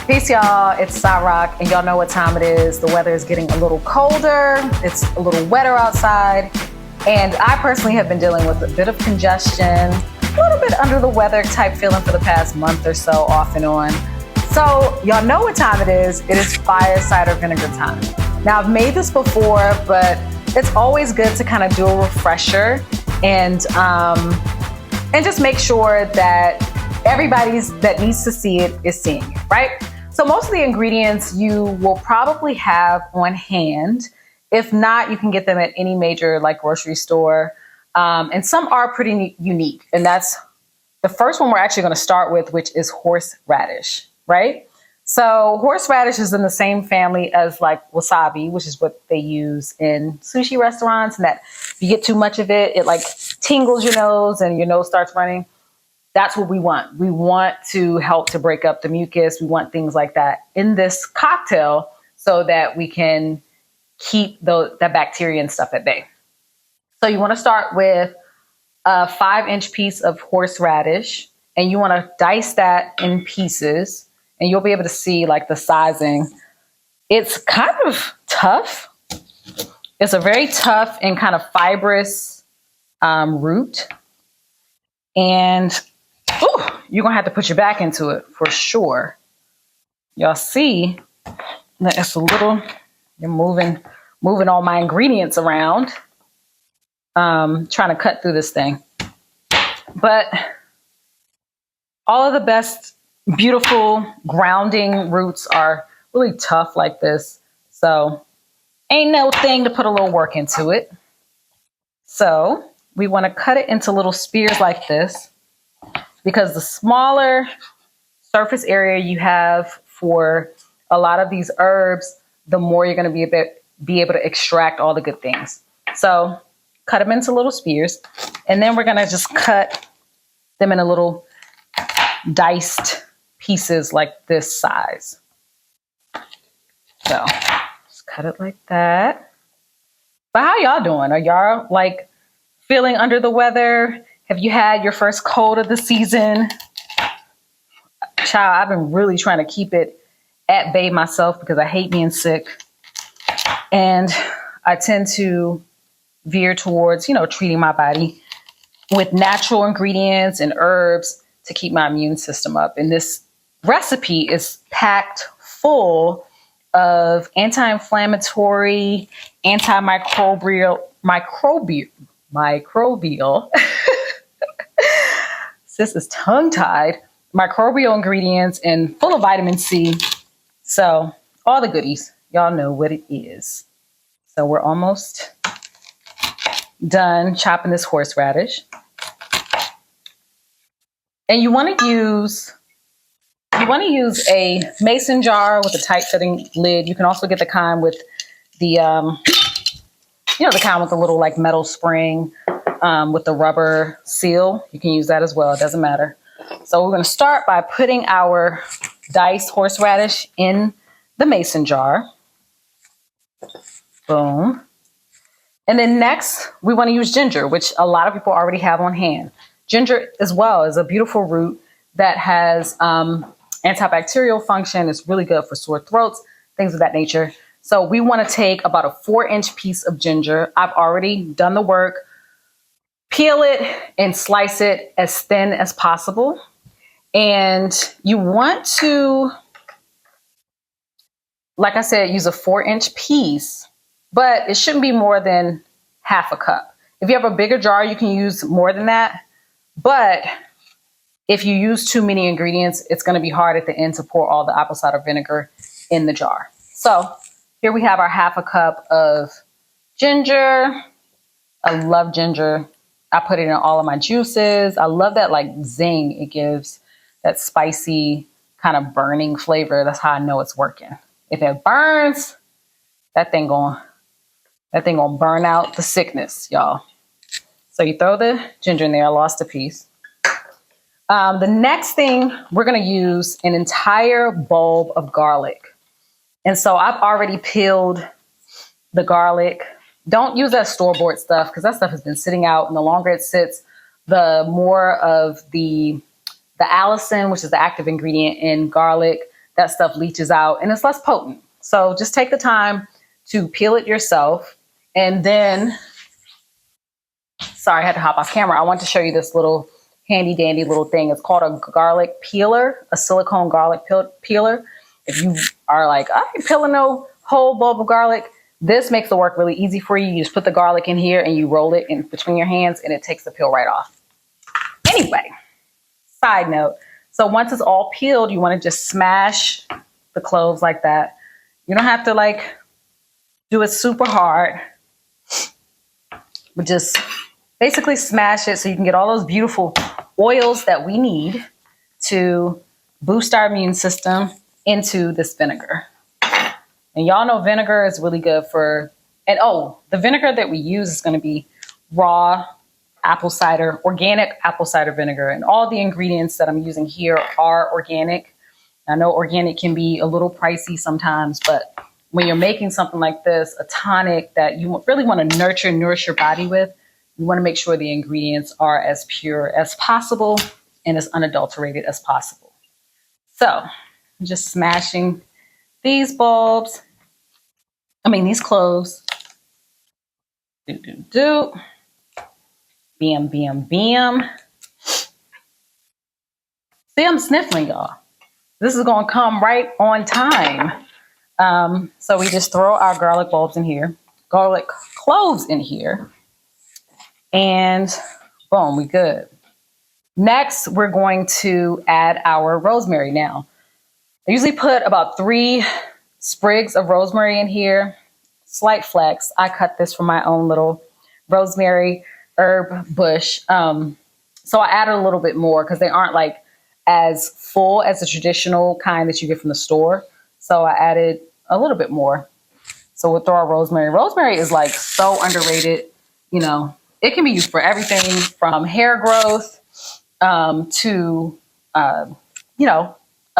Peace, y'all. It's Sa-Roc, and y'all know what time it is. The weather is getting a little colder. It's a little wetter outside. And I personally have been dealing with a bit of congestion, a little bit under the weather type feeling for the past month or so, off and on. So y'all know what time it is. It is fire cider vinegar time. Now, I've made this before, but it's always good to kind of do a refresher and just make sure that everybody that needs to see it is seeing it, right? So most of the ingredients you will probably have on hand. If not, you can get them at any major like grocery store. And some are pretty unique. And that's the first one we're actually going to start with, which is horseradish, right? So horseradish is in the same family as like wasabi, which is what they use in sushi restaurants. And that if you get too much of it, it like tingles your nose and your nose starts running. That's what we want. We want to help to break up the mucus. We want things like that in this cocktail so that we can keep that bacteria and stuff at bay. So you want to start with a 5-inch piece of horseradish, and you want to dice that in pieces, and you'll be able to see like the sizing. It's kind of tough. It's a very tough and kind of fibrous root. And you're going to have to put your back into it for sure. Y'all see that it's a little, you're moving all my ingredients around, trying to cut through this thing. But all of the best, beautiful grounding roots are really tough like this. So ain't no thing to put a little work into it. So we want to cut it into little spears like this, because the smaller surface area you have for a lot of these herbs, the more you're going to be able to extract all the good things. So cut them into little spears, and then we're going to just cut them in a little diced pieces like this size. So just cut it like that. But how y'all doing? Are y'all like feeling under the weather? Have you had your first cold of the season? Child, I've been really trying to keep it at bay myself because I hate being sick. And I tend to veer towards, treating my body with natural ingredients and herbs to keep my immune system up. And this recipe is packed full of anti-inflammatory, antimicrobial, this is tongue-tied, microbial ingredients and full of vitamin C. So all the goodies, y'all know what it is. So we're almost done chopping this horseradish. And you want to use a mason jar with a tight fitting lid. You can also get the kind with the the kind with the little like metal spring with the rubber seal. You can use that as well. It doesn't matter. So we're going to start by putting our diced horseradish in the mason jar. Boom. And then next, we want to use ginger, which a lot of people already have on hand. Ginger as well is a beautiful root that has antibacterial function. It's really good for sore throats, things of that nature. So we want to take about a 4-inch piece of ginger. I've already done the work. Peel it and slice it as thin as possible. And you want to, like I said, use a 4-inch piece, but it shouldn't be more than half a cup. If you have a bigger jar, you can use more than that. But if you use too many ingredients, it's going to be hard at the end to pour all the apple cider vinegar in the jar. So here we have our half a cup of ginger. I love ginger. I put it in all of my juices. I love that like zing it gives, that spicy kind of burning flavor. That's how I know it's working. If it burns, that thing gonna burn out the sickness, y'all. So you throw the ginger in there. I lost a piece. The next thing, we're gonna use an entire bulb of garlic. And so I've already peeled the garlic. Don't use that store-bought stuff because that stuff has been sitting out, and the longer it sits, the more of the allicin, which is the active ingredient in garlic, that stuff leaches out and it's less potent. So just take the time to peel it yourself. And then, sorry, I had to hop off camera. I want to show you this little handy dandy little thing. It's called a garlic peeler, a silicone garlic peeler. If you are like, I ain't peeling no whole bulb of garlic, this makes the work really easy for you. You just put the garlic in here and you roll it in between your hands and it takes the peel right off. Anyway, side note. So once it's all peeled, you want to just smash the cloves like that. You don't have to like do it super hard, but just basically smash it so you can get all those beautiful oils that we need to boost our immune system into this vinegar. And y'all know vinegar is really good for, and oh, the vinegar that we use is going to be raw apple cider, organic apple cider vinegar. And all the ingredients that I'm using here are organic. I know organic can be a little pricey sometimes, but when you're making something like this, a tonic that you really want to nourish your body with, you want to make sure the ingredients are as pure as possible and as unadulterated as possible. So I'm just smashing these these cloves. Bam, bam, bam. See, I'm sniffling, y'all. This is going to come right on time. So we just throw our garlic cloves in here. And boom, we good. Next, we're going to add our rosemary now. I usually put about 3 sprigs of rosemary in here. Slight flex. I cut this from my own little rosemary herb bush. So I added a little bit more because they aren't like as full as the traditional kind that you get from the store. So I added a little bit more. So we'll throw our rosemary. Rosemary is like so underrated. You know, it can be used for everything from hair growth to,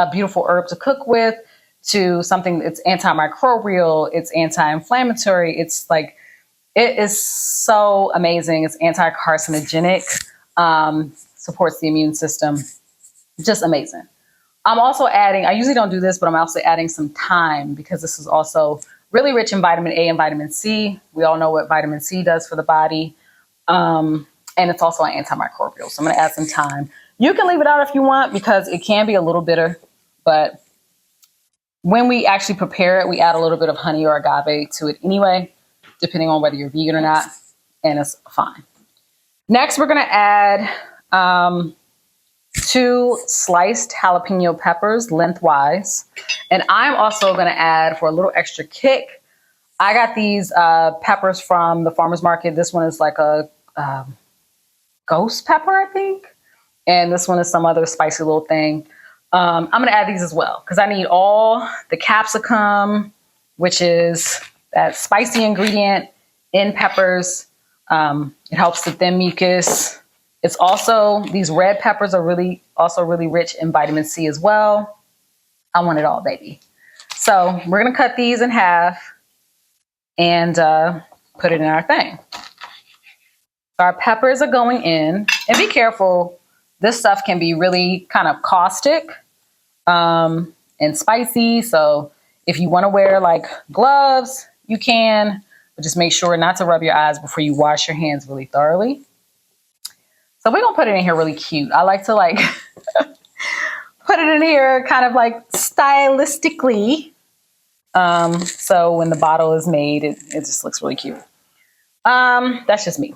a beautiful herb to cook with, to something that's antimicrobial, it's anti-inflammatory. It's like, it is so amazing. It's anti-carcinogenic, supports the immune system. Just amazing. I'm also adding, I usually don't do this, but I'm also adding some thyme because this is also really rich in vitamin A and vitamin C. We all know what vitamin C does for the body. And it's also an antimicrobial. So I'm going to add some thyme. You can leave it out if you want because it can be a little bitter, but when we actually prepare it, we add a little bit of honey or agave to it anyway, depending on whether you're vegan or not, and it's fine. Next, we're going to add 2 sliced jalapeno peppers lengthwise. And I'm also going to add, for a little extra kick, I got these peppers from the farmer's market. This one is like a ghost pepper, I think. And this one is some other spicy little thing. I'm going to add these as well because I need all the capsicum, which is that spicy ingredient in peppers. It helps to thin mucus. It's also, these red peppers are really rich in vitamin C as well. I want it all, baby. So we're going to cut these in half and put it in our thing. So our peppers are going in, and be careful. This stuff can be really kind of caustic and spicy. So if you want to wear like gloves, you can, but just make sure not to rub your eyes before you wash your hands really thoroughly. So we're going to put it in here really cute. I like to like put it in here kind of like stylistically. So when the bottle is made, it just looks really cute. That's just me.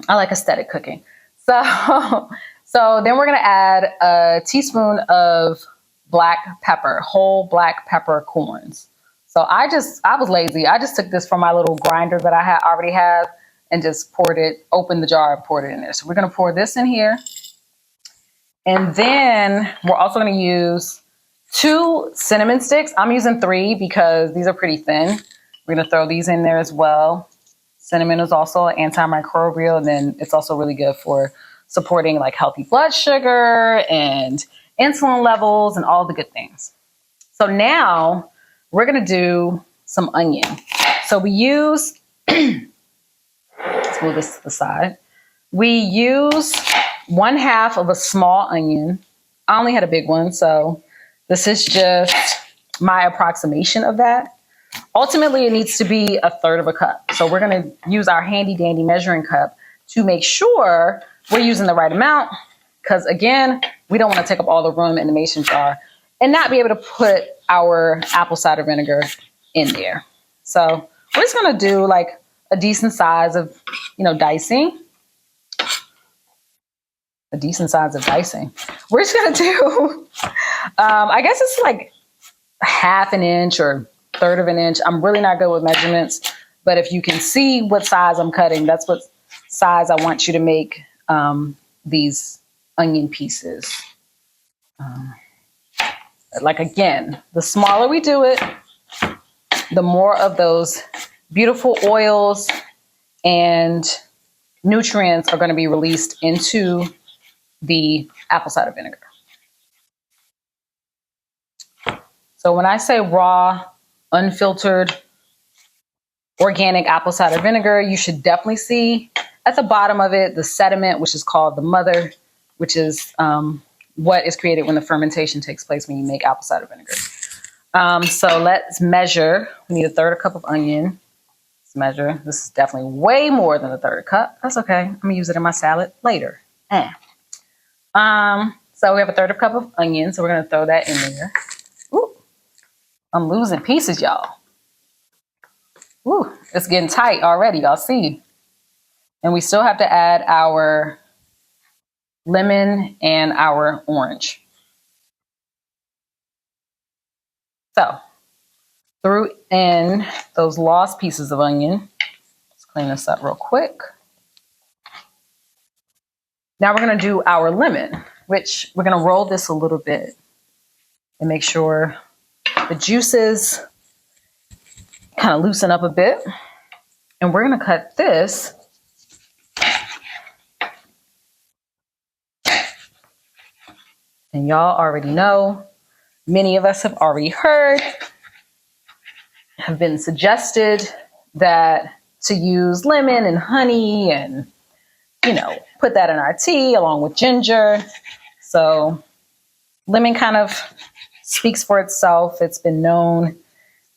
I like aesthetic cooking. So then we're going to add a teaspoon of black pepper, whole black peppercorns. So I was lazy. I just took this from my little grinder that I already have and just opened the jar and poured it in there. So we're going to pour this in here. And then we're also going to use 2 cinnamon sticks. I'm using 3 because these are pretty thin. We're going to throw these in there as well. Cinnamon is also antimicrobial, and then it's also really good for supporting like healthy blood sugar and insulin levels and all the good things. So now we're going to do some onion. So we use, let's move this to the side. We use 1/2 of a small onion. I only had a big one, so This is just my approximation of that. Ultimately, it needs to be a third of a cup. So we're going to use our handy dandy measuring cup to make sure we're using the right amount. Because again, we don't want to take up all the room in the mason jar and not be able to put our apple cider vinegar in there. So we're just going to do like a decent size of, dicing. A decent size of dicing. We're just going to do, I guess it's like half an inch or third of an inch. I'm really not good with measurements, but if you can see what size I'm cutting, that's what size I want you to make these onion pieces. Like again, the smaller we do it, the more of those beautiful oils and nutrients are going to be released into the apple cider vinegar. So when I say raw, unfiltered, organic apple cider vinegar, you should definitely see at the bottom of it the sediment, which is called the mother, which is what is created when the fermentation takes place when you make apple cider vinegar. So let's measure. We need a third cup of onion. Let's measure. This is definitely way more than a third cup. That's okay. I'm gonna use it in my salad later. So we have a third cup of onion, so we're gonna throw that in there. Ooh, I'm losing pieces, y'all. Ooh, it's getting tight already, y'all see. And we still have to add our lemon and our orange. So threw in those lost pieces of onion. Let's clean this up real quick. Now we're going to do our lemon, which we're going to roll this a little bit and make sure the juices kind of loosen up a bit. And we're going to cut this and y'all already know, many of us have already heard, have been suggested that to use lemon and honey and, put that in our tea along with ginger. So lemon kind of speaks for itself. It's been known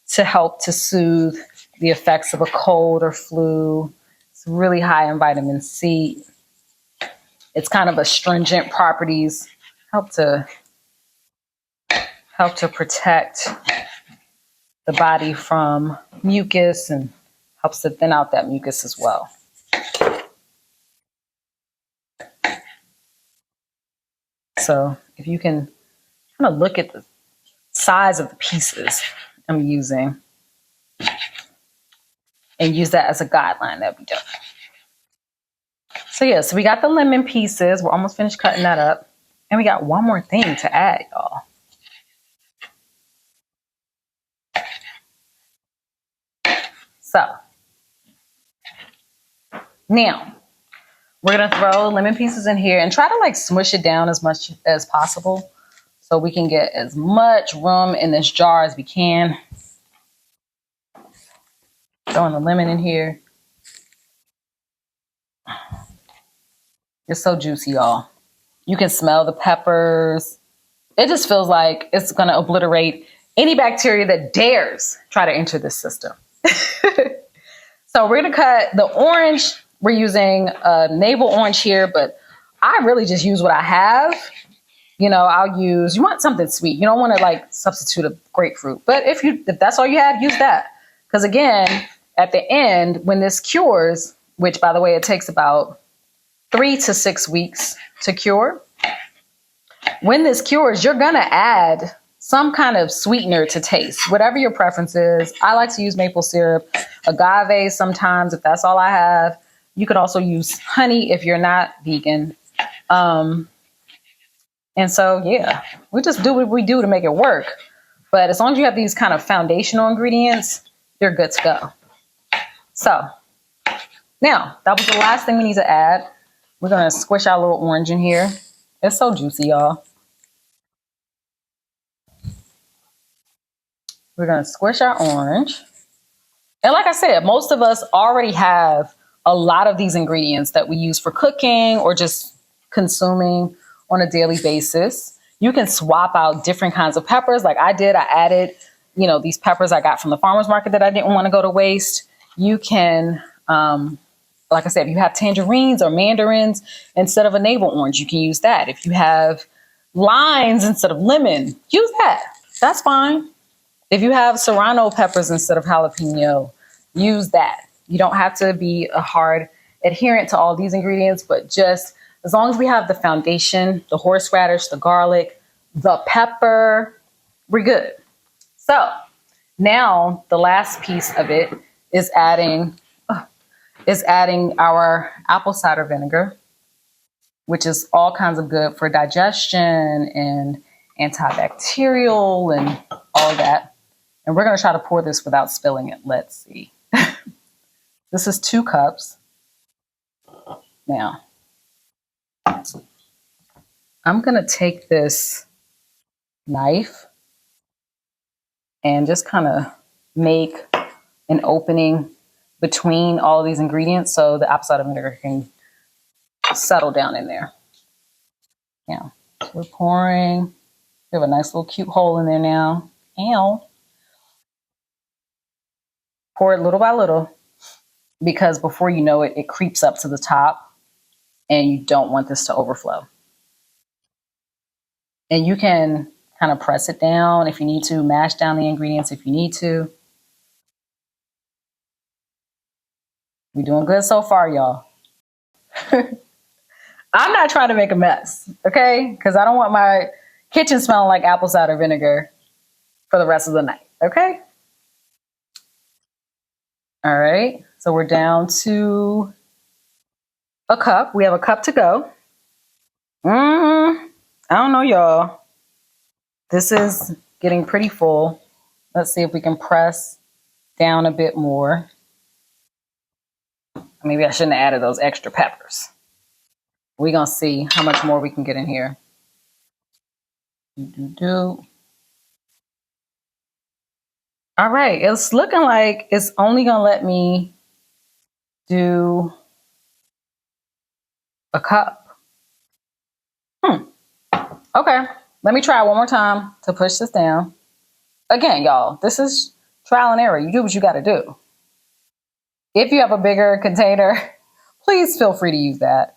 to help to soothe the effects of a cold or flu. It's really high in vitamin C. It's kind of astringent properties, help to protect the body from mucus and helps to thin out that mucus as well. So if you can kind of look at the size of the pieces I'm using and use that as a guideline, that'd be dope. So yeah, so we got the lemon pieces. We're almost finished cutting that up. And we got one more thing to add, y'all. So now we're going to throw lemon pieces in here and try to like smush it down as much as possible so we can get as much room in this jar as we can. Throwing the lemon in here. It's so juicy, y'all. You can smell the peppers. It just feels like it's going to obliterate any bacteria that dares try to enter this system. So we're going to cut the orange. We're using a navel orange here, but I really just use what I have. You want something sweet. You don't want to like substitute a grapefruit, but if that's all you have, use that. Because again, at the end, when this cures, which by the way, it takes about 3 to 6 weeks to cure. When this cures, you're going to add some kind of sweetener to taste, whatever your preference is. I like to use maple syrup, agave sometimes if that's all I have. You could also use honey if you're not vegan. And so, yeah, we just do what we do to make it work. But as long as you have these kind of foundational ingredients, you're good to go. So now that was the last thing we need to add. We're going to squish our little orange in here. It's so juicy, y'all. We're going to squish our orange. And like I said, most of us already have a lot of these ingredients that we use for cooking or just consuming on a daily basis. You can swap out different kinds of peppers like I did. I added, these peppers I got from the farmer's market that I didn't want to go to waste. You can, like I said, if you have tangerines or mandarins instead of a navel orange, you can use that. If you have limes instead of lemon, use that. That's fine. If you have serrano peppers instead of jalapeno, use that. You don't have to be a hard adherent to all these ingredients, but just as long as we have the foundation, the horseradish, the garlic, the pepper, we're good. So now the last piece of it is adding our apple cider vinegar, which is all kinds of good for digestion and antibacterial and all that. And we're going to try to pour this without spilling it. Let's see. This is 2 cups. Now, I'm going to take this knife and just kind of make an opening between all of these ingredients so the apple cider vinegar can settle down in there. Now, we're pouring. We have a nice little cute hole in there now. Ow. Pour it little by little, because before you know it, it creeps up to the top and you don't want this to overflow. And you can kind of press it down if you need to, mash down the ingredients if you need to. We're doing good so far, y'all. I'm not trying to make a mess, okay? Because I don't want my kitchen smelling like apple cider vinegar for the rest of the night, okay? All right, so we're down to a cup. We have a cup to go. I don't know, y'all. This is getting pretty full. Let's see if we can press down a bit more. Maybe I shouldn't have added those extra peppers. We're going to see how much more we can get in here. All right, it's looking like it's only going to let me do a cup. Okay, let me try one more time to push this down. Again, y'all, this is trial and error. You do what you got to do. If you have a bigger container, please feel free to use that.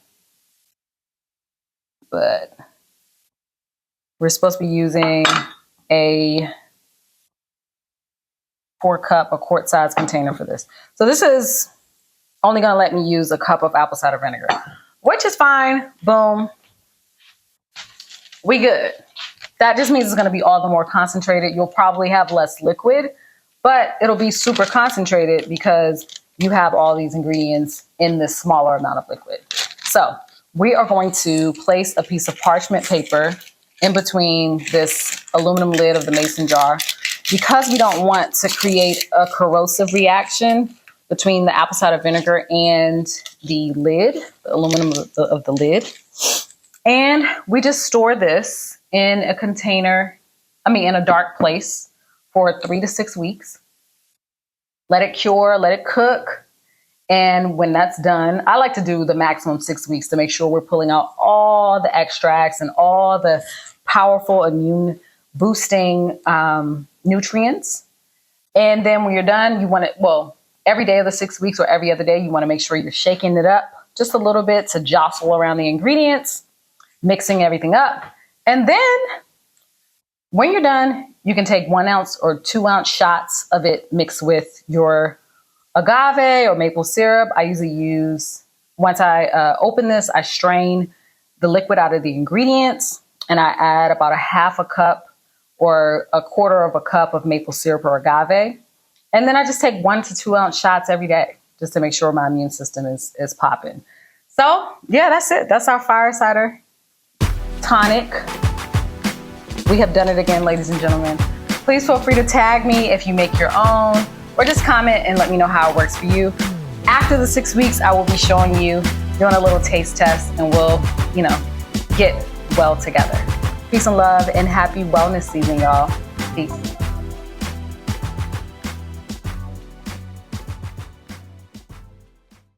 But we're supposed to be using a 4-cup, a quart-size container for this. So this is only going to let me use a cup of apple cider vinegar, which is fine. Boom. We good. That just means it's going to be all the more concentrated. You'll probably have less liquid, but it'll be super concentrated because you have all these ingredients in this smaller amount of liquid. So we are going to place a piece of parchment paper in between this aluminum lid of the mason jar, because we don't want to create a corrosive reaction between the apple cider vinegar and the lid, the aluminum of the lid. And we just store this in a container, in a dark place for 3 to 6 weeks. Let it cure, let it cook. And when that's done, I like to do the maximum 6 weeks to make sure we're pulling out all the extracts and all the powerful immune boosting nutrients. And then when you're done, you want it, every day of the 6 weeks or every other day, you want to make sure you're shaking it up just a little bit to jostle around the ingredients, mixing everything up. And then when you're done, you can take 1 ounce or 2 ounce shots of it mixed with your agave or maple syrup. I usually use, once I open this, I strain the liquid out of the ingredients and I add about a 1/2 cup or 1/4 cup of maple syrup or agave. And then I just take 1 to 2 ounce shots every day just to make sure my immune system is popping. So yeah, that's it. That's our fire cider tonic. We have done it again, ladies and gentlemen. Please feel free to tag me if you make your own, or just comment and let me know how it works for you. After the 6 weeks, I will be showing you, doing a little taste test, and we'll, get well together. Peace and love and happy wellness season, y'all. Peace.